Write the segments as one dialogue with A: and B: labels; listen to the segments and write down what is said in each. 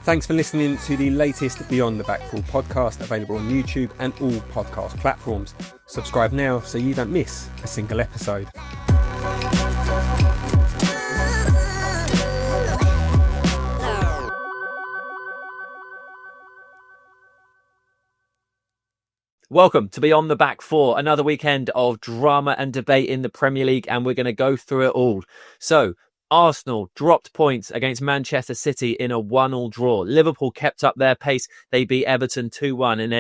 A: Thanks for listening to the latest Beyond the Back Four podcast, available on YouTube and all podcast platforms. Subscribe now so you don't miss a single episode.
B: Welcome to Beyond the Back Four, another weekend of drama and debate in the Premier League, and we're going to go through it all. So, Arsenal dropped points against Manchester City in a 1-1 draw. Liverpool kept up their pace. They beat Everton 2-1 in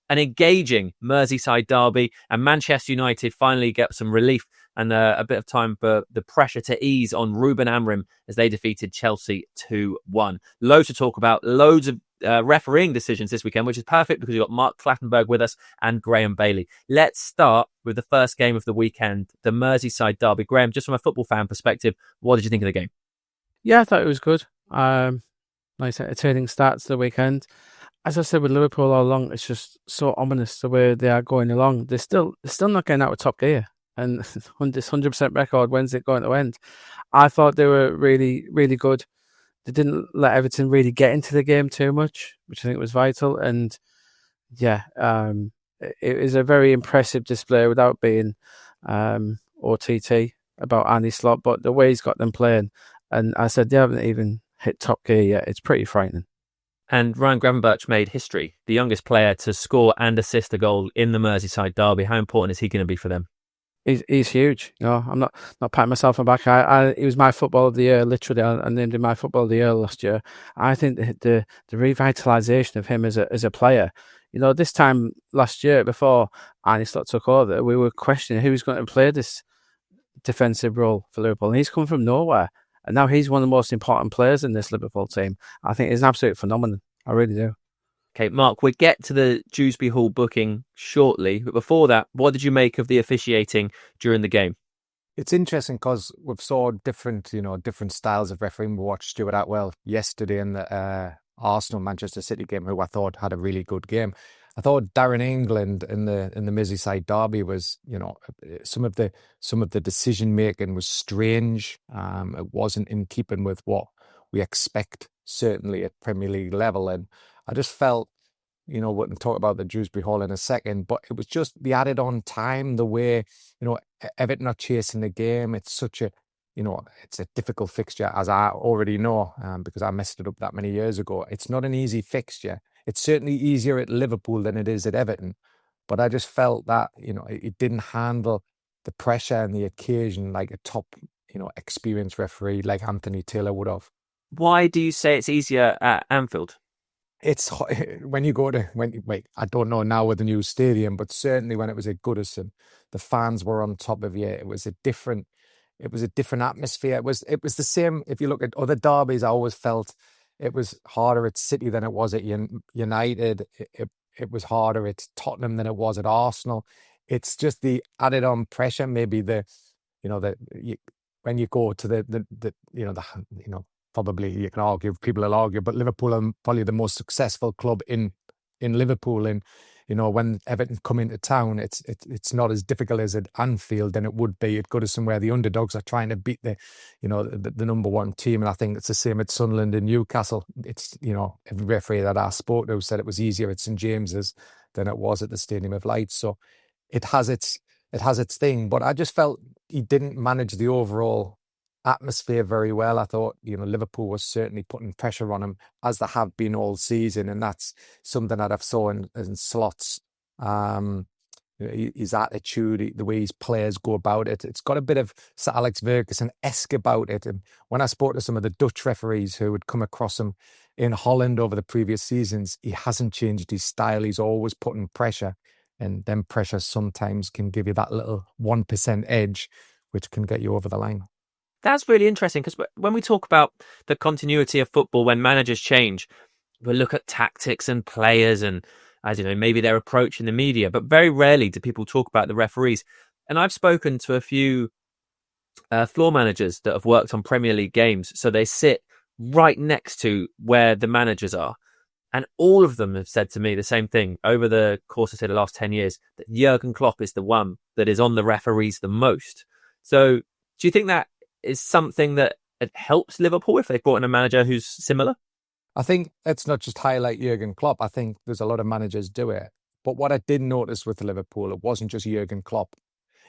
B: an engaging Merseyside derby, and Manchester United finally get some relief and a bit of time for the pressure to ease on Ruben Amorim as they defeated Chelsea 2-1. Loads to talk about, loads of refereeing decisions this weekend, which is perfect because we've got Mark Clattenburg with us and Graeme Bailey. Let's start with the first game of the weekend, the Merseyside derby. Graeme, just from a football fan perspective, what did you think of the game?
C: Yeah, I thought it was good. Nice entertaining start to the weekend. As I said with Liverpool all along, it's just so ominous the way they are going along. They're still not getting out of top gear, and this 100% record, when's it going to end? I thought they were really, really good. They didn't let Everton really get into the game too much, which I think was vital. And yeah, it was a very impressive display without being OTT about Arne Slot, but the way he's got them playing, and I said they haven't even hit top gear yet. It's pretty frightening.
B: And Ryan Gravenberch made history, the youngest player to score and assist a goal in the Merseyside derby. How important is he going to be for them?
C: He's huge. You know, I'm not patting myself on the back. He was my football of the year. Literally, I named him my football of the year last year. I think the revitalisation of him as a player. You know, this time last year, before Arne Slot took over, we were questioning who's going to play this defensive role for Liverpool. And he's come from nowhere, and now he's one of the most important players in this Liverpool team. I think he's an absolute phenomenon. I really do.
B: Okay, Mark, we'll get to the Dewsbury-Hall booking shortly. But before that, what did you make of the officiating during the game?
D: It's interesting because we've saw different styles of refereeing. We watched Stuart Atwell yesterday in the Arsenal-Manchester City game, who I thought had a really good game. I thought Darren England in the Merseyside derby was, some of the decision making was strange. It wasn't in keeping with what we expect, certainly at Premier League level, and I just felt, we can talk about the Dewsbury-Hall in a second, but it was just the added on time, the way, Everton are chasing the game. It's such a, it's a difficult fixture, as I already know, because I messed it up that many years ago. It's not an easy fixture. It's certainly easier at Liverpool than it is at Everton. But I just felt that, it didn't handle the pressure and the occasion like a top, experienced referee like Anthony Taylor would have.
B: Why do you say it's easier at Anfield?
D: It's when you go to I don't know now with the new stadium, but certainly when it was at Goodison, the fans were on top of you. It was a different atmosphere. It was the same. If you look at other derbies, I always felt it was harder at City than it was at United. It was harder at Tottenham than it was at Arsenal. It's just the added on pressure. Maybe when you go to probably you can argue, people will argue, but Liverpool are probably the most successful club in Liverpool. And, when Everton come into town, it's not as difficult as at Anfield than it would be at Goodison, where the underdogs are trying to beat the number one team. And I think it's the same at Sunderland and Newcastle. It's, every referee that I spoke to said it was easier at St James's than it was at the Stadium of Light. So it has its thing, but I just felt he didn't manage the overall atmosphere very well. I thought, Liverpool was certainly putting pressure on him, as they have been all season, and that's something that I've saw in Slot's his attitude, the way his players go about it. It's got a bit of Sir Alex Ferguson-esque about it. And when I spoke to some of the Dutch referees who had come across him in Holland over the previous seasons, he hasn't changed his style. He's always putting pressure, and then pressure sometimes can give you that little 1% edge, which can get you over the line.
B: That's really interesting, because when we talk about the continuity of football, when managers change, we look at tactics and players and, I don't know, maybe their approach in the media, but very rarely do people talk about the referees. And I've spoken to a few floor managers that have worked on Premier League games, so they sit right next to where the managers are. And all of them have said to me the same thing over the course of, say, the last 10 years, that Jurgen Klopp is the one that is on the referees the most. So do you think that is something that helps Liverpool if they brought in a manager who's similar?
D: I think let's not just highlight Jurgen Klopp. I think there's a lot of managers do it. But what I did notice with Liverpool, it wasn't just Jurgen Klopp.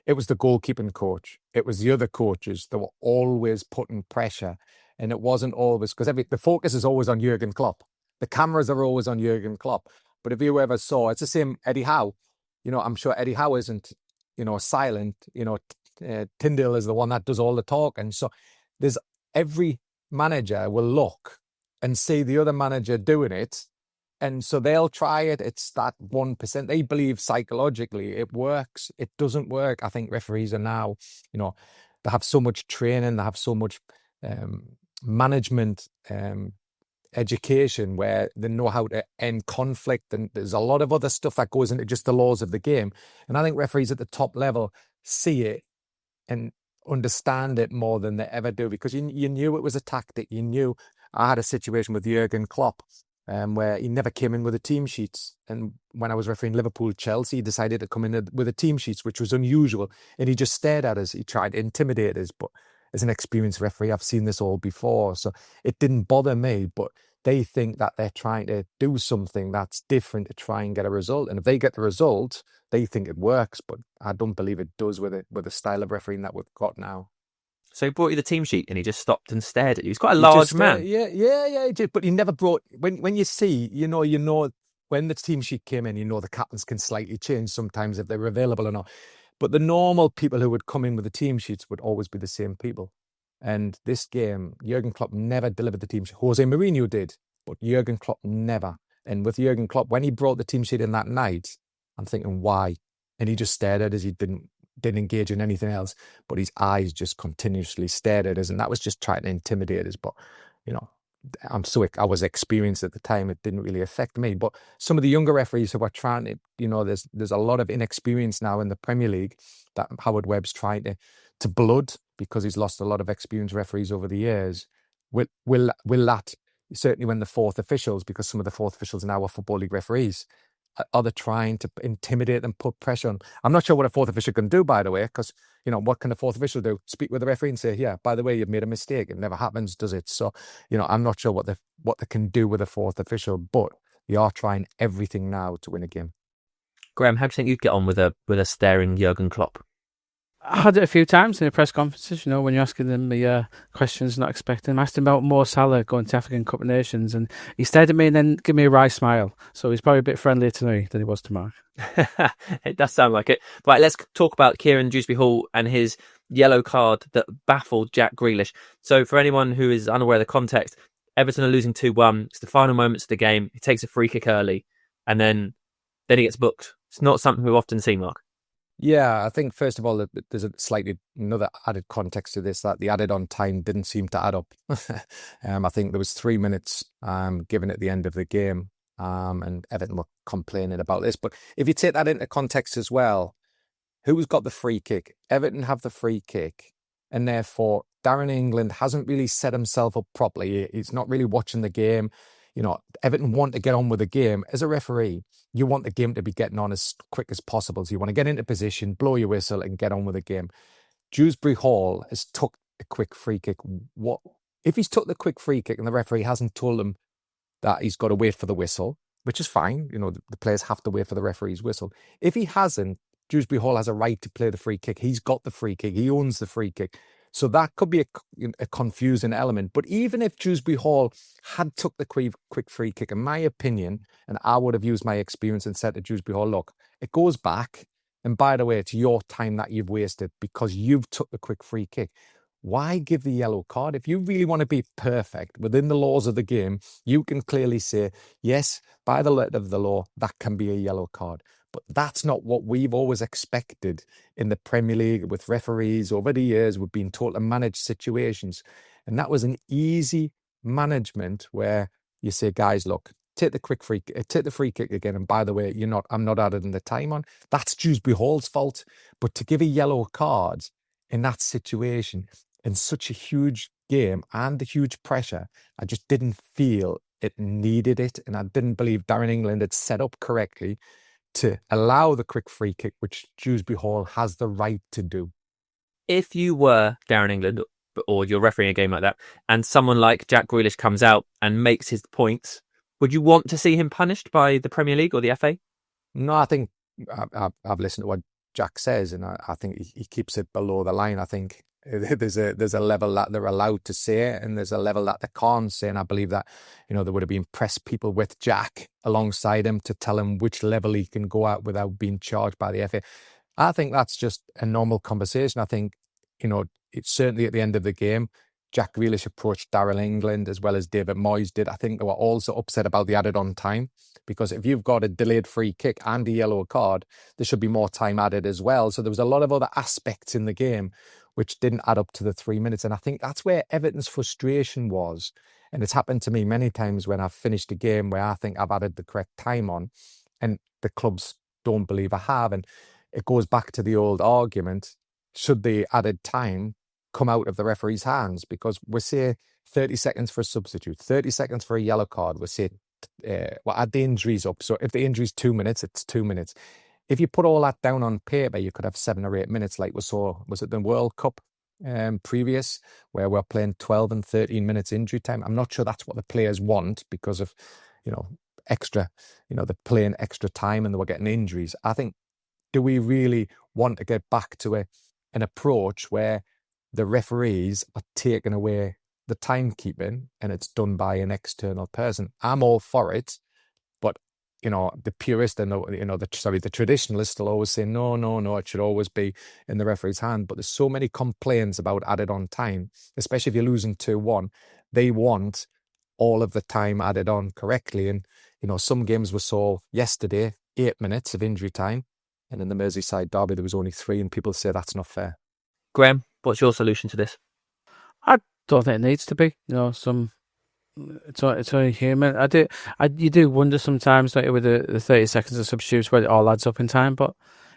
D: It was the goalkeeping coach. It was the other coaches that were always putting pressure. And it wasn't always, because the focus is always on Jurgen Klopp. The cameras are always on Jurgen Klopp. But if you ever saw, it's the same Eddie Howe. I'm sure Eddie Howe isn't, silent. Tyndale is the one that does all the talking. So there's every manager will look and see the other manager doing it. And so they'll try it. It's that 1%. They believe psychologically it works. It doesn't work. I think referees are now, they have so much training. They have so much management education where they know how to end conflict. And there's a lot of other stuff that goes into just the laws of the game. And I think referees at the top level see it and understand it more than they ever do, because you knew it was a tactic. You knew. I had a situation with Jurgen Klopp where he never came in with the team sheets. And when I was refereeing Liverpool-Chelsea, he decided to come in with the team sheets, which was unusual. And he just stared at us. He tried to intimidate us. But as an experienced referee, I've seen this all before. So it didn't bother me. But they think that they're trying to do something that's different to try and get a result. And if they get the result, they think it works. But I don't believe it does with the style of refereing that we've got now.
B: So he brought you the team sheet and he just stopped and stared at you. He's quite a large man.
D: Yeah. He did. But he never brought. When you see, you know, when the team sheet came in, the captains can slightly change sometimes if they're available or not. But the normal people who would come in with the team sheets would always be the same people. And this game, Jurgen Klopp never delivered the team sheet. Jose Mourinho did, but Jurgen Klopp never. And with Jurgen Klopp, when he brought the team sheet in that night, I'm thinking, why? And he just stared at us. He didn't engage in anything else, but his eyes just continuously stared at us, and that was just trying to intimidate us. But I was experienced at the time. It didn't really affect me. But some of the younger referees who are trying to, there's a lot of inexperience now in the Premier League that Howard Webb's trying to blood, because he's lost a lot of experienced referees over the years. Will that, certainly when the fourth officials, because some of the fourth officials now are Football League referees, are they trying to intimidate and put pressure on? I'm not sure what a fourth official can do, by the way, because, what can a fourth official do? Speak with the referee and say, yeah, by the way, you've made a mistake. It never happens, does it? So, I'm not sure what they can do with a fourth official, but they are trying everything now to win a game.
B: Graham, how do you think you'd get on with a staring Jurgen Klopp?
C: I had it a few times in the press conferences, when you're asking them the questions not expecting. I asked him about Mo Salah going to African Cup of Nations, and he stared at me and then gave me a wry smile. So he's probably a bit friendlier to me than he was to Mark.
B: It does sound like it. Right, let's talk about Kiernan Dewsbury-Hall and his yellow card that baffled Jack Grealish. So for anyone who is unaware of the context, Everton are losing 2-1. It's the final moments of the game. He takes a free kick early, and then he gets booked. It's not something we've often seen, Mark.
D: Yeah, I think, first of all, there's another added context to this, that the added on time didn't seem to add up. I think there was 3 minutes given at the end of the game, and Everton were complaining about this. But if you take that into context as well, who's got the free kick? Everton have the free kick, and therefore Darren England hasn't really set himself up properly. He's not really watching the game. Everton want to get on with the game. As a referee, you want the game to be getting on as quick as possible. So you want to get into position, blow your whistle, and get on with the game. Dewsbury-Hall has took a quick free kick. What if he's took the quick free kick and the referee hasn't told him that he's got to wait for the whistle, which is fine. The players have to wait for the referee's whistle. If he hasn't, Dewsbury-Hall has a right to play the free kick. He's got the free kick. He owns the free kick. So that could be a confusing element. But even if Dewsbury-Hall had took the quick free kick, in my opinion, and I would have used my experience and said to Dewsbury-Hall, look, it goes back. And by the way, it's your time that you've wasted because you've took the quick free kick. Why give the yellow card? If you really want to be perfect within the laws of the game, you can clearly say, yes, by the letter of the law, that can be a yellow card. But that's not what we've always expected in the Premier League with referees. Over the years, we've been taught to manage situations. And that was an easy management where you say, guys, look, take the free kick again. And by the way, I'm not adding the time on. That's Dewsbury-Hall's fault. But to give a yellow card in that situation, in such a huge game and the huge pressure, I just didn't feel it needed it. And I didn't believe Darren England had set up correctly to allow the quick free kick, which Dewsbury-Hall has the right to do.
B: If you were Darren England, or you're refereeing a game like that, and someone like Jack Grealish comes out and makes his points, would you want to see him punished by the Premier League or the FA?
D: No, I think I've listened to what Jack says, and I think he keeps it below the line. I think there's a level that they're allowed to say, and there's a level that they can't say. And I believe that, there would have been press people with Jack alongside him to tell him which level he can go at without being charged by the FA. I think that's just a normal conversation. I think, it's certainly at the end of the game, Jack Grealish approached Darrell England as well as David Moyes did. I think they were also upset about the added on time, because if you've got a delayed free kick and a yellow card, there should be more time added as well. So there was a lot of other aspects in the game which didn't add up to the 3 minutes. And I think that's where Everton's frustration was. And it's happened to me many times when I've finished a game where I think I've added the correct time on and the clubs don't believe I have. And it goes back to the old argument, should the added time come out of the referee's hands? Because we say 30 seconds for a substitute, 30 seconds for a yellow card. We say, add the injuries up. So if the injury's 2 minutes, it's 2 minutes. If you put all that down on paper, you could have 7 or 8 minutes like we saw, was it the World Cup previous, where we're playing 12 and 13 minutes injury time? I'm not sure that's what the players want because of, extra, they're playing extra time and they were getting injuries. I think, do we really want to get back to an approach where the referees are taking away the timekeeping and it's done by an external person? I'm all for it, but the purist and the traditionalist will always say no, it should always be in the referee's hand. But there's so many complaints about added on time, especially if you're losing 2-1. They want all of the time added on correctly, and some games we saw yesterday 8 minutes of injury time, and in the Merseyside derby there was only 3, and people say that's not fair.
B: Graeme, what's your solution to this?
C: I don't think it needs to be. It's only human. You do wonder sometimes, like with the 30 seconds of substitutes, where it all adds up in time. But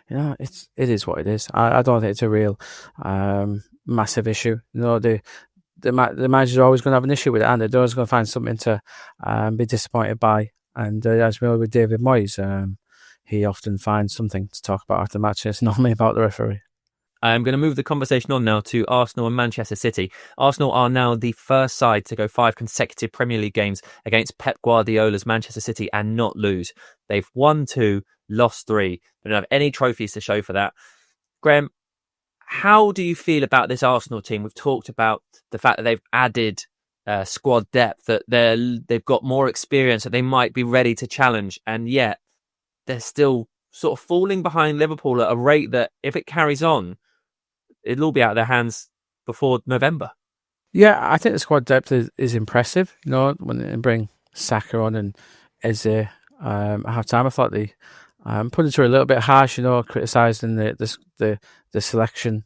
C: it is what it is. I don't think it's a real massive issue. The manager's always going to have an issue with it, and they're always going to find something to be disappointed by. And as we know with David Moyes, he often finds something to talk about after the match. It's normally about the referee.
B: I'm going to move the conversation on now to Arsenal and Manchester City. Arsenal are now the first side to go 5 consecutive Premier League games against Pep Guardiola's Manchester City and not lose. They've won 2, lost 3. They don't have any trophies to show for that. Graeme, how do you feel about this Arsenal team? We've talked about the fact that they've added squad depth, that they've got more experience, that they might be ready to challenge, and yet they're still sort of falling behind Liverpool at a rate that, if it carries on, it'll all be out of their hands before November.
C: Yeah, I think the squad depth is impressive. When they bring Saka on and Eze at half time, I thought they put it to a little bit harsh. Criticising the selection,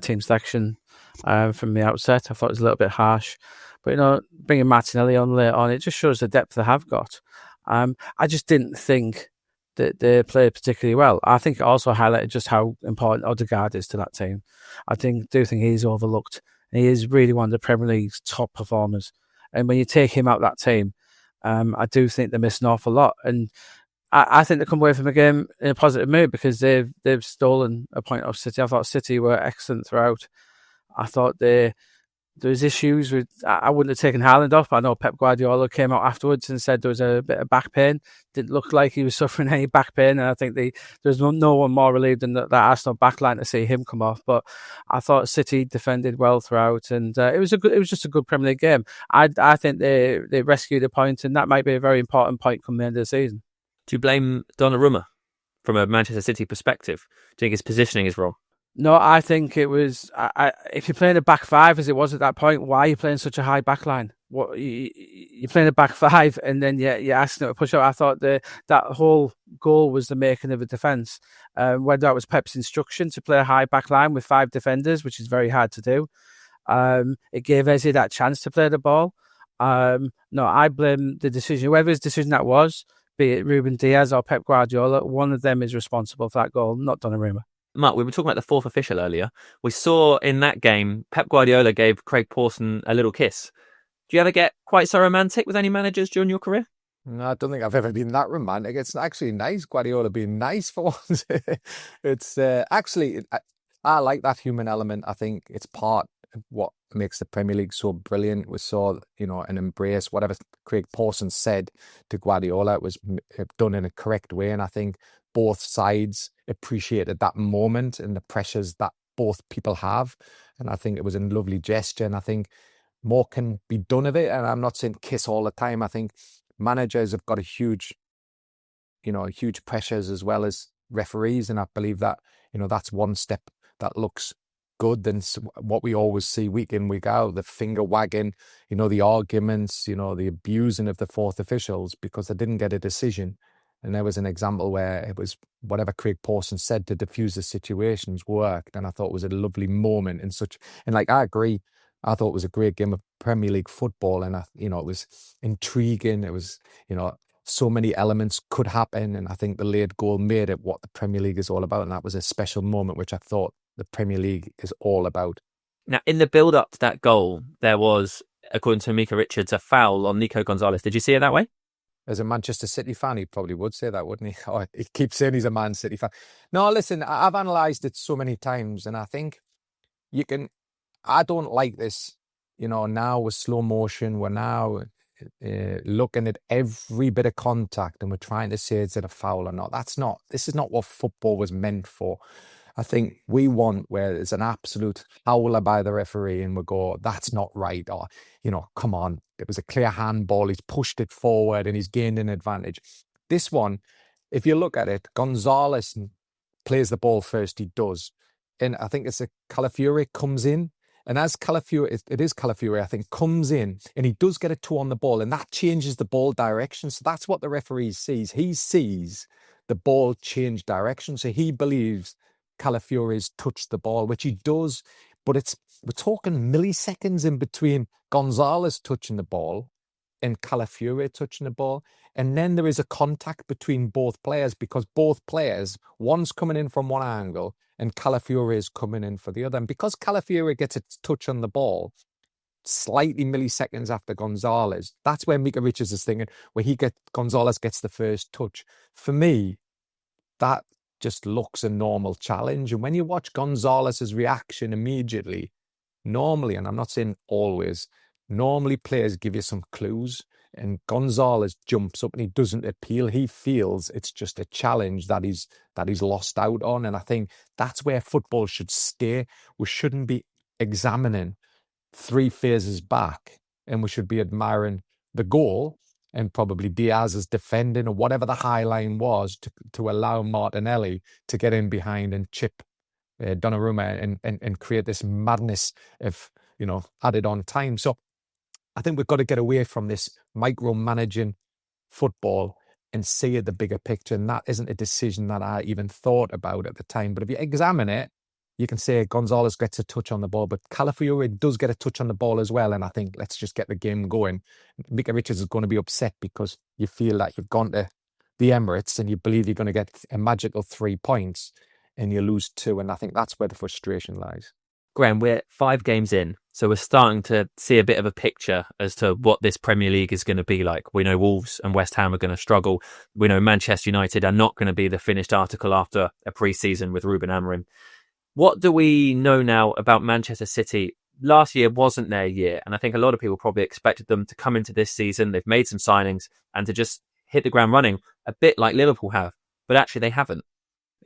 C: team selection from the outset. I thought it was a little bit harsh, but bringing Martinelli on later on, it just shows the depth they have got. I just didn't think that they played particularly well. I think it also highlighted just how important Odegaard is to that team. I do think he's overlooked. He is really one of the Premier League's top performers. And when you take him out of that team, I do think they're missing an awful lot. And I think they come away from the game in a positive mood because they've stolen a point off City. I thought City were excellent throughout. I thought there was issues with. I wouldn't have taken Haaland off. I know Pep Guardiola came out afterwards and said there was a bit of back pain. Didn't look like he was suffering any back pain, and I think there's no one more relieved than that Arsenal backline to see him come off. But I thought City defended well throughout, and it was just a good Premier League game. I think they rescued a point, and that might be a very important point come the end of the season.
B: Do you blame Donnarumma from a Manchester City perspective? Do you think his positioning is wrong?
C: No, I think it was. If you're playing a back 5 as it was at that point, why are you playing such a high back line? You're playing a back 5 and then you're asking them to push out. I thought that whole goal was the making of a defence. Whether that was Pep's instruction to play a high back line with 5 defenders, which is very hard to do. It gave Eze that chance to play the ball. No, I blame the decision. Whoever's decision that was, be it Ruben Diaz or Pep Guardiola, one of them is responsible for that goal, not Donnarumma.
B: Mark, we were talking about the 4th official earlier. We saw in that game, Pep Guardiola gave Craig Pawson a little kiss. Do you ever get quite so romantic with any managers during your career?
D: No, I don't think I've ever been that romantic. It's actually nice, Guardiola being nice for once. It's actually, I like that human element. I think it's part what makes the Premier League so brilliant. We saw, an embrace, whatever Craig Pawson said to Guardiola, it was done in a correct way. And I think both sides appreciated that moment and the pressures that both people have. And I think it was a lovely gesture. And I think more can be done of it. And I'm not saying kiss all the time. I think managers have got huge pressures as well as referees. And I believe that, that's one step that looks good than what we always see week in, week out, the finger wagging, the arguments, the abusing of the fourth officials because they didn't get a decision. And there was an example where it was whatever Craig Pawson said to diffuse the situations worked. And I thought it was a lovely moment and I agree. I thought it was a great game of Premier League football. And, it was intriguing. It was, so many elements could happen. And I think the late goal made it what the Premier League is all about. And that was a special moment, which I thought the Premier League is all about.
B: Now, in the build-up to that goal, there was, according to Mika Richards, a foul on Nico Gonzalez. Did you see it that way?
D: As a Manchester City fan, he probably would say that, wouldn't he? Oh, he keeps saying he's a Man City fan. No, listen, I've analysed it so many times, and I think I don't like this, now with slow motion, we're now looking at every bit of contact and we're trying to say is it a foul or not. This is not what football was meant for. I think we want where there's an absolute howler by the referee and we go, that's not right. Or, come on, it was a clear handball. He's pushed it forward and he's gained an advantage. This one, if you look at it, Gonzalez plays the ball first. He does. And I think it's a Calafiore comes in. And as Calafiore, it is Calafiore, I think, comes in and he does get a toe on the ball and that changes the ball direction. So that's what the referee sees. He sees the ball change direction. So he believes Calafiore's touched the ball, which he does. But we're talking milliseconds in between Gonzalez touching the ball and Calafiore touching the ball. And then there is a contact between both players because both players, one's coming in from one angle and Calafiore is coming in for the other. And because Calafiore gets a touch on the ball slightly milliseconds after Gonzalez, that's where Mika Richards is thinking, where Gonzalez gets the first touch. For me, that just looks a normal challenge. And when you watch Gonzalez's reaction immediately, normally, and I'm not saying always, normally players give you some clues. And Gonzalez jumps up and he doesn't appeal. He feels it's just a challenge that he's lost out on. And I think that's where football should stay. We shouldn't be examining 3 phases back and we should be admiring the goal and probably Diaz's defending or whatever the high line was to allow Martinelli to get in behind and chip Donnarumma and create this madness of, added on time. So I think we've got to get away from this micromanaging football and see the bigger picture. And that isn't a decision that I even thought about at the time. But if you examine it, you can say Gonzalez gets a touch on the ball, but Calafiore does get a touch on the ball as well. And I think let's just get the game going. Mika Richards is going to be upset because you feel like you've gone to the Emirates and you believe you're going to get a magical 3 points and you lose 2. And I think that's where the frustration lies.
B: Graeme, we're 5 games in, so we're starting to see a bit of a picture as to what this Premier League is going to be like. We know Wolves and West Ham are going to struggle. We know Manchester United are not going to be the finished article after a pre-season with Ruben Amorim. What do we know now about Manchester City? Last year wasn't their year, and I think a lot of people probably expected them to come into this season. They've made some signings and to just hit the ground running, a bit like Liverpool have, but actually they haven't.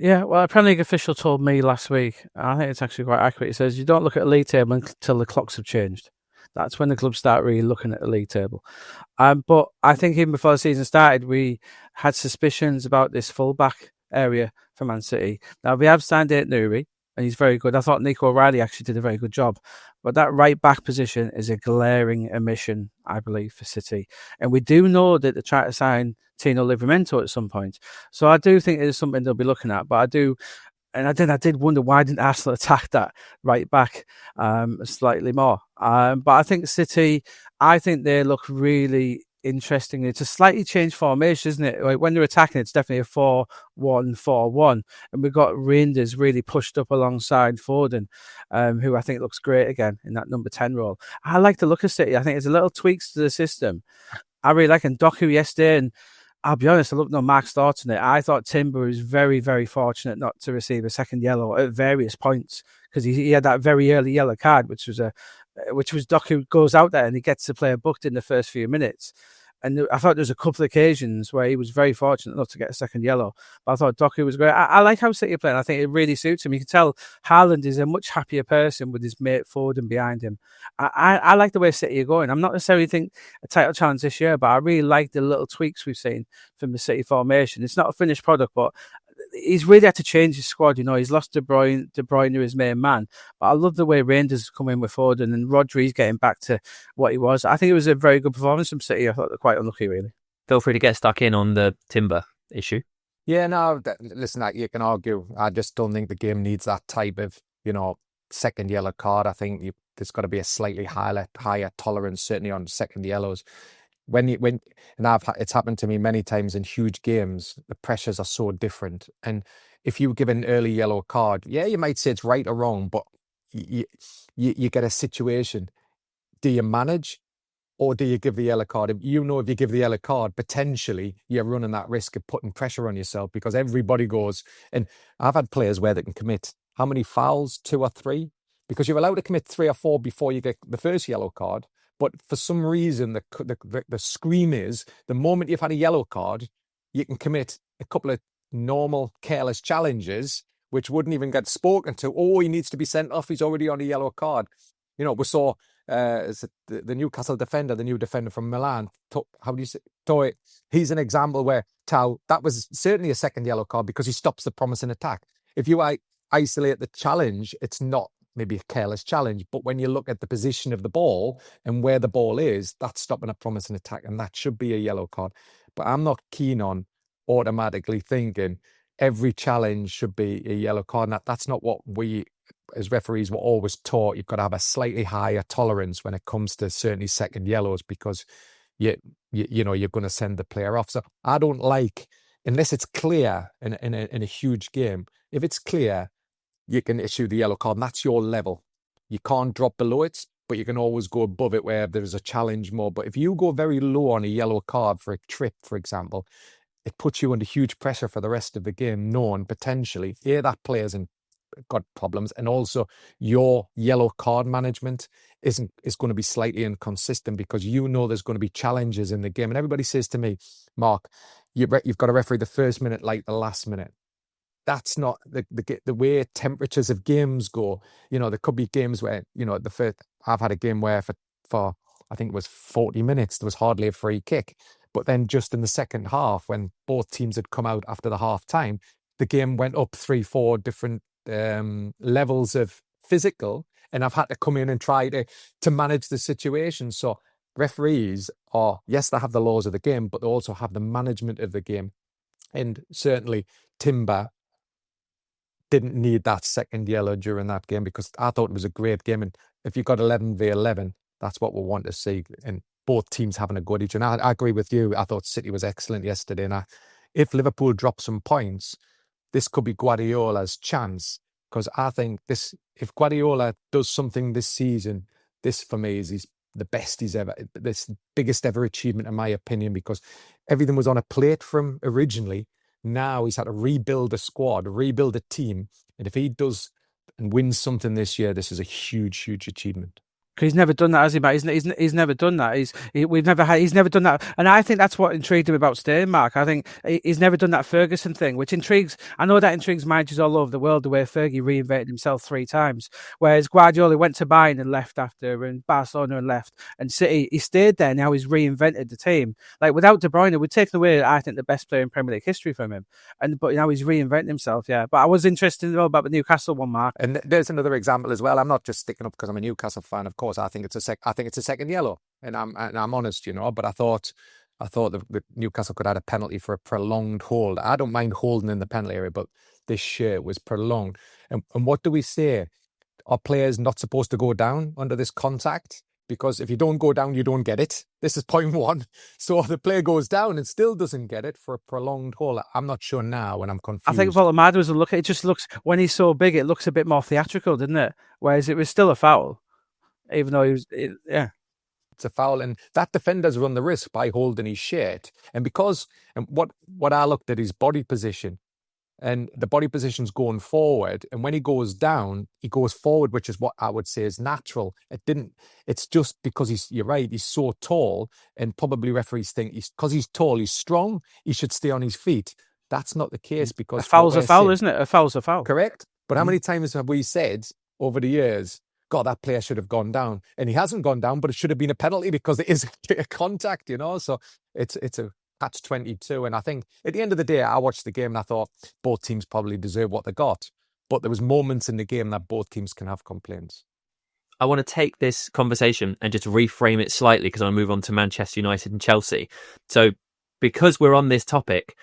C: Yeah, well, a Premier League official told me last week, and I think it's actually quite accurate. He says, you don't look at the league table until the clocks have changed. That's when the clubs start really looking at the league table. But I think even before the season started, we had suspicions about this full-back area for Man City. Now, we have signed Nouri, and he's very good. I thought Nico O'Reilly actually did a very good job. But that right-back position is a glaring omission, I believe, for City. And we do know that they're trying to sign Tino Livramento at some point. So I do think it is something they'll be looking at. But I did wonder why didn't Arsenal attack that right back slightly more. But I think City, they look really interesting. It's a slightly changed formation, isn't it? Like when they're attacking, it's definitely a 4-1-4-1. And we've got Reinders really pushed up alongside Foden, who I think looks great again in that number 10 role. I like the look of City. I think there's a little tweaks to the system. I really like Ndoku yesterday, and I'll be honest, I looked at Mark's thoughts on it. I thought Timber was very, very fortunate not to receive a second yellow at various points because he had that very early yellow card, which was Doku goes out there and he gets the player booked in the first few minutes. And I thought there was a couple of occasions where he was very fortunate not to get a second yellow. But I thought Doku was great. I like how City are playing. I think it really suits him. You can tell Haaland is a much happier person with his mate Foden behind him. I like the way City are going. I'm not necessarily think a title challenge this year, but I really like the little tweaks we've seen from the City formation. It's not a finished product, but he's really had to change his squad. He's lost De Bruyne to his main man. But I love the way Rangers come in with Foden and Rodri's getting back to what he was. I think it was a very good performance from City. I thought they're quite unlucky, really.
B: Feel free to get stuck in on the Timber issue.
D: Yeah, no, listen, you can argue. I just don't think the game needs that type of, second yellow card. I think there's got to be a slightly higher tolerance, certainly on second yellows. It's happened to me many times in huge games. The pressures are so different, and if you give an early yellow card, yeah, you might say it's right or wrong, but you get a situation. Do you manage, or do you give the yellow card? If you give the yellow card, potentially you're running that risk of putting pressure on yourself because everybody goes. And I've had players where they can commit how many fouls, 2 or 3, because you're allowed to commit 3 or 4 before you get the first yellow card. But for some reason, the scream is the moment you've had a yellow card, you can commit a couple of normal, careless challenges, which wouldn't even get spoken to. Oh, he needs to be sent off. He's already on a yellow card. We saw the Newcastle defender, the new defender from Milan. How do you say? Toy. He's an example where that was certainly a second yellow card because he stops the promising attack. If you isolate the challenge, it's not maybe a careless challenge, but when you look at the position of the ball and where the ball is, that's stopping a promising attack, and that should be a yellow card. But I'm not keen on automatically thinking every challenge should be a yellow card. And that's not what we, as referees, were always taught. You've got to have a slightly higher tolerance when it comes to certainly second yellows because you're going to send the player off. So I don't like, unless it's clear in a huge game, if it's clear, you can issue the yellow card, and that's your level. You can't drop below it, but you can always go above it where there's a challenge more. But if you go very low on a yellow card for a trip, for example, it puts you under huge pressure for the rest of the game, knowing potentially, that player's got problems, and also your yellow card management is going to be slightly inconsistent because there's going to be challenges in the game. And everybody says to me, Mark, you've got to referee the first minute like the last minute. That's not the way temperatures of games go. There could be games where, I've had a game where for I think it was 40 minutes, there was hardly a free kick. But then just in the second half, when both teams had come out after the half time, the game went up 3-4 different levels of physical. And I've had to come in and try to manage the situation. So referees yes, they have the laws of the game, but they also have the management of the game. And certainly Timber didn't need that second yellow during that game because I thought it was a great game. And if you got 11v11, that's what we want to see. And both teams having a good each. And I agree with you. I thought City was excellent yesterday. And if Liverpool drop some points, this could be Guardiola's chance. Because I think if Guardiola does something this season, this for me is the best he's ever, this biggest ever achievement in my opinion, because everything was on a plate from originally. Now he's had to rebuild a squad, rebuild a team. And if he does and wins something this year, this is a huge, huge achievement.
C: He's never done that, has he, Matt? He's never done that. He's never done that. And I think that's what intrigued him about staying, Mark. I think he's never done that Ferguson thing, which intrigues, I know that intrigues managers all over the world, the way Fergie reinvented himself 3 times. Whereas Guardiola went to Bayern and left after, and Barcelona and left, and City, he stayed there. Now he's reinvented the team. Like without De Bruyne, we'd taken away, I think, the best player in Premier League history from him. But now he's reinventing himself, yeah. But I was interested to know about the Newcastle one, Mark.
D: And there's another example as well. I'm not just sticking up because I'm a Newcastle fan, of course. I think it's a second yellow, and I'm honest, But I thought the Newcastle could have had a penalty for a prolonged hold. I don't mind holding in the penalty area, but this shit was prolonged. And what do we say? Are players not supposed to go down under this contact? Because if you don't go down, you don't get it. This is point 1. So the player goes down and still doesn't get it for a prolonged hold. I'm not sure now, and I'm confused.
C: I think Voltemade was a look. It just looks, when he's so big, it looks a bit more theatrical, didn't it? Whereas it was still a foul. Even though he was, yeah.
D: It's a foul, and that defender's run the risk by holding his shirt. And what I looked at his body position, and the body position's going forward, and when he goes down, he goes forward, which is what I would say is natural. It's just because you're right, he's so tall, and probably referees think because he's tall, he's strong, he should stay on his feet. That's not the case, because
C: A foul's a foul, isn't it? A foul's a foul.
D: Correct. But how many times have we said over the years, God, that player should have gone down, and he hasn't gone down, but it should have been a penalty because it is a contact, So it's a catch-22. And I think at the end of the day, I watched the game and I thought both teams probably deserve what they got. But there was moments in the game that both teams can have complaints.
B: I want to take this conversation and just reframe it slightly, because I want to move on to Manchester United and Chelsea. So because we're on this topic,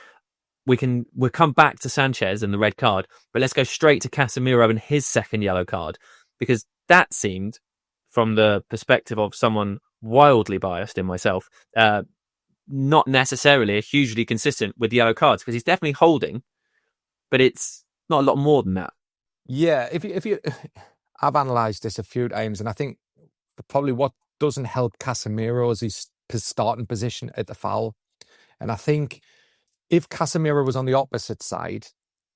B: we'll come back to Sanchez and the red card, but let's go straight to Casemiro and his second yellow card, because that seemed, from the perspective of someone wildly biased in myself, not necessarily hugely consistent with yellow cards, because he's definitely holding, but it's not a lot more than that.
D: Yeah, if you, I've analysed this a few times, and I think probably what doesn't help Casemiro is his starting position at the foul. And I think if Casemiro was on the opposite side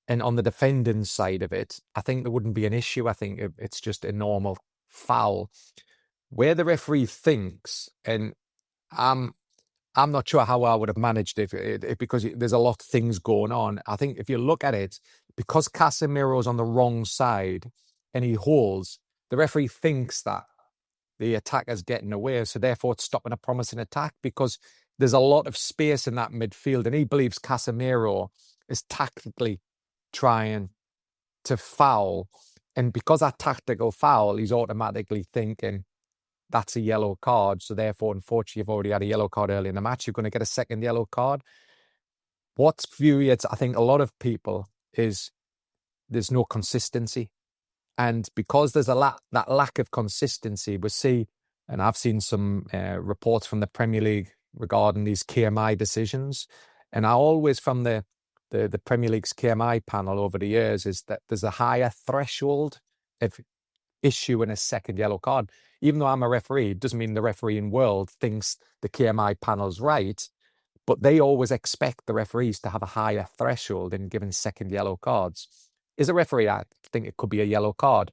D: and on the defending side of it, I think there wouldn't be an issue. I think it's just a normal foul. Where the referee thinks, and I'm not sure how I would have managed it because there's a lot of things going on. I think if you look at it, because Casemiro's on the wrong side and he holds, the referee thinks that the attacker's getting away, so therefore it's stopping a promising attack, because there's a lot of space in that midfield, and he believes Casemiro is tactically trying to foul. And because that tactical foul, he's automatically thinking that's a yellow card. So therefore, unfortunately, you've already had a yellow card early in the match. You're going to get a second yellow card. What's furious, I think, a lot of people is there's no consistency. And because there's that lack of consistency, we see, and I've seen some reports from the Premier League regarding these KMI decisions. And I always, from the Premier League's KMI panel over the years, is that there's a higher threshold of issuing a second yellow card. Even though I'm a referee, it doesn't mean the refereeing world thinks the KMI panel's right, but they always expect the referees to have a higher threshold in giving second yellow cards. As a referee, I think it could be a yellow card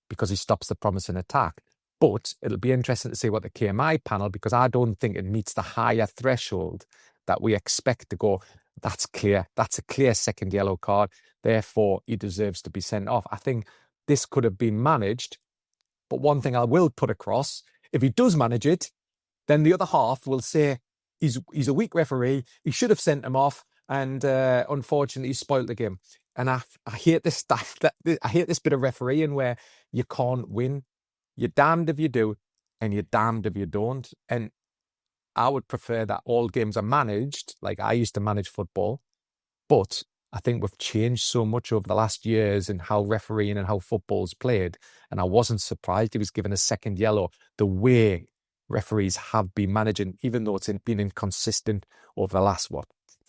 D: because he stops the promising attack. But it'll be interesting to see what the KMI panel, because I don't think it meets the higher threshold that we expect to go, that's clear. That's a clear second yellow card. Therefore, he deserves to be sent off. I think this could have been managed. But one thing I will put across, if he does manage it, then the other half will say he's a weak referee. He should have sent him off. And unfortunately, he spoiled the game. And I hate this stuff. I hate this bit of refereeing where you can't win. You're damned if you do, and you're damned if you don't. And I would prefer that all games are managed, like I used to manage football. But I think we've changed so much over the last years in how refereeing and how football's played. And I wasn't surprised he was given a second yellow the way referees have been managing, even though it's been inconsistent over the last, 4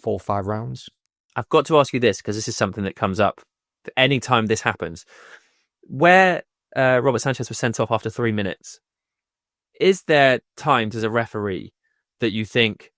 D: or 5 rounds.
B: I've got to ask you this, because this is something that comes up any time this happens. Where Robert Sanchez was sent off after 3 minutes, is there times as a referee that you think,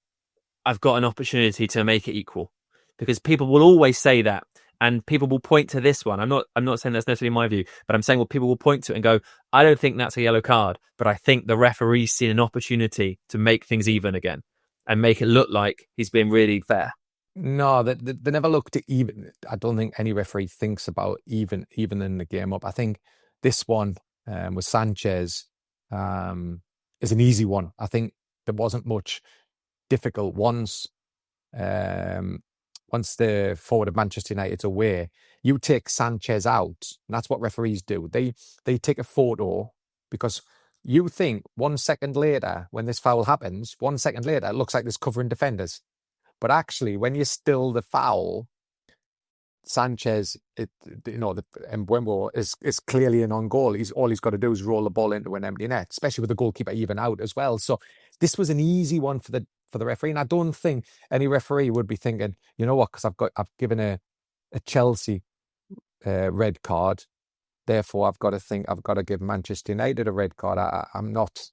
B: I've got an opportunity to make it equal? Because people will always say that, and people will point to this one. I'm not saying that's necessarily my view, but I'm saying, well, people will point to it and go, I don't think that's a yellow card, but I think the referee's seen an opportunity to make things even again and make it look like he's been really fair.
D: No, they never look to even. I don't think any referee thinks about even in the game up. I think this one with Sanchez is an easy one. I think there wasn't much difficult ones. Once the forward of Manchester United's away, you take Sanchez out, and that's what referees do. They take a photo, because you think 1 second later, when this foul happens, 1 second later, it looks like there's covering defenders. But actually, when you still the foul, Sanchez, and Mbeumo is clearly an on goal. All he's got to do is roll the ball into an empty net, especially with the goalkeeper even out as well. So this was an easy one for the referee, and I don't think any referee would be thinking, you know what, because I've given a Chelsea red card, Therefore, I've got to give Manchester United a red card. I'm not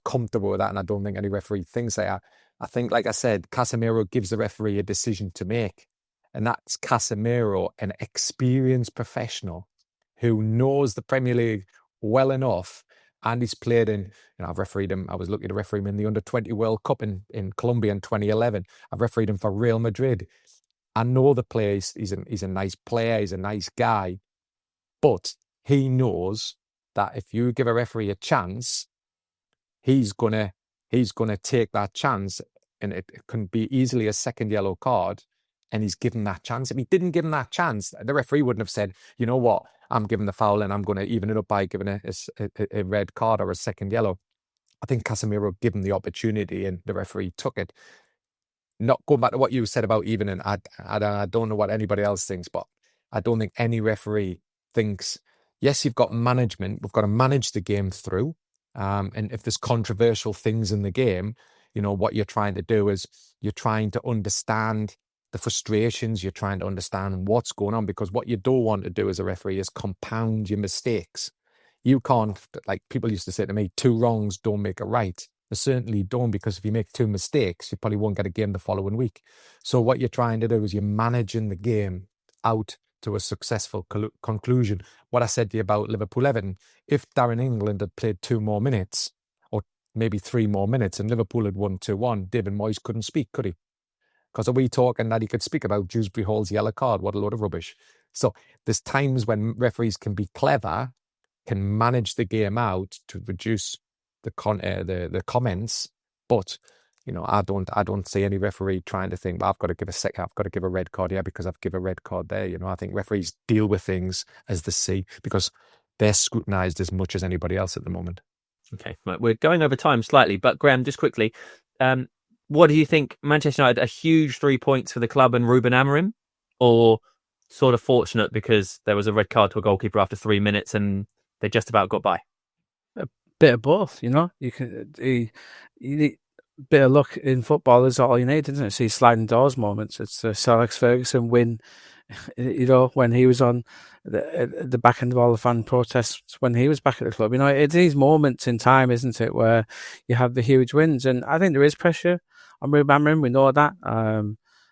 D: comfortable with that, and I don't think any referee thinks that. I think, like I said, Casemiro gives the referee a decision to make, and that's Casemiro, an experienced professional who knows the Premier League well enough, and he's played in. I've refereed him. I was lucky to referee him in the Under-20 World Cup in Colombia in 2011. I've refereed him for Real Madrid. I know the player. He's a nice player. He's a nice guy, but he knows that if you give a referee a chance, he's gonna take that chance, and it can be easily a second yellow card. And he's given that chance. If he didn't give him that chance, the referee wouldn't have said, "You know what? I'm giving the foul, and I'm going to even it up by giving a red card or a second yellow." I think Casemiro gave him the opportunity, and the referee took it. Not going back to what you said about even, and I don't know what anybody else thinks, but I don't think any referee thinks, yes, you've got management. We've got to manage the game through. And if there's controversial things in the game, what you're trying to do is you're trying to understand the frustrations. You're trying to understand what's going on, because what you don't want to do as a referee is compound your mistakes. You can't, like people used to say to me, 2 wrongs don't make a right. They certainly don't, because if you make 2 mistakes, you probably won't get a game the following week. So what you're trying to do is you're managing the game out to a successful conclusion. What I said to you about Liverpool-Everton, if Darren England had played 2 more minutes, or maybe 3 more minutes, and Liverpool had won 2-1, David Moyes couldn't speak, could he? Because are we talking that he could speak about Dewsbury-Hall's yellow card? What a load of rubbish. So there's times when referees can be clever, can manage the game out to reduce the comments, but I don't see any referee trying to think, well, I've got to give a red card here because I've given a red card there. I think referees deal with things as they see, because they're scrutinised as much as anybody else at the moment.
B: Okay, right, we're going over time slightly, but Graeme, just quickly, what do you think? Manchester United, a huge 3 points for the club and Ruben Amorim, or sort of fortunate because there was a red card to a goalkeeper after 3 minutes and they just about got by?
C: Bit of both, you need a bit of luck in football is all you need, isn't it? See sliding doors moments. It's the Sir Alex Ferguson win, when he was on the back end of all the fan protests when he was back at the club. It's these moments in time, isn't it, where you have the huge wins, and I think there is pressure on Ruben Amorim. We know that.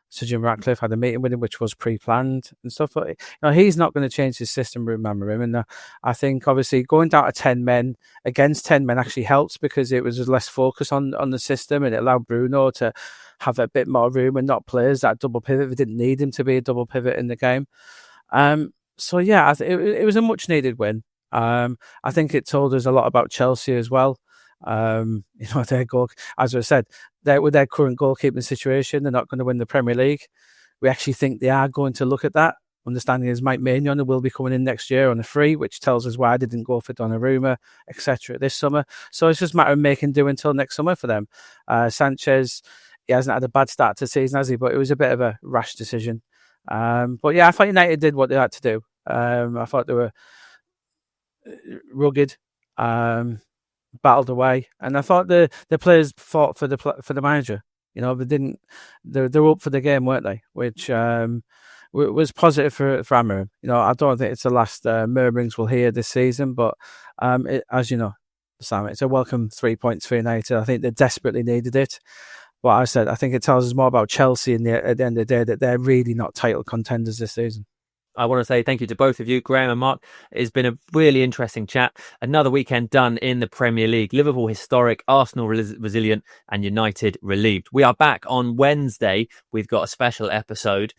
C: Sir Jim Ratcliffe had a meeting with him, which was pre-planned and stuff. But he's not going to change his system, Ruben Amorim. And I think obviously going down to 10 men against 10 men actually helps, because it was less focus on the system, and it allowed Bruno to have a bit more room and not play as that double pivot. We didn't need him to be a double pivot in the game. So yeah, it was a much needed win. I think it told us a lot about Chelsea as well. Their goal, as I said, with their current goalkeeping situation, they're not going to win the Premier League. We actually think they are going to look at that. Understanding is Mike Maignan will be coming in next year on a free, which tells us why they didn't go for Donnarumma, etc. this summer. So it's just a matter of making do until next summer for them. Sanchez, he hasn't had a bad start to the season, has he? But it was a bit of a rash decision. But yeah, I thought United did what they had to do. I thought they were rugged, battled away, and I thought the players fought for the manager. They didn't. They were up for the game, weren't they? Which was positive for Amorim. I don't think it's the last murmurings we'll hear this season, but as you know, Sam, it's a welcome 3 points for United. I think they desperately needed it. But I said, I think it tells us more about Chelsea at the end of the day, that they're really not title contenders this season.
B: I want to say thank you to both of you, Graeme and Mark. It's been a really interesting chat. Another weekend done in the Premier League. Liverpool historic, Arsenal resilient, and United relieved. We are back on Wednesday. We've got a special episode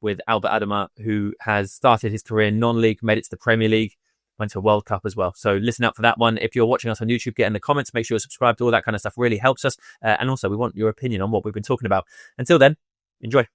B: with Albert Adama, who has started his career in non-league, made it to the Premier League, went to a World Cup as well. So listen out for that one. If you're watching us on YouTube, get in the comments. Make sure you're subscribed to all that kind of stuff. Really helps us. And also, we want your opinion on what we've been talking about. Until then, enjoy.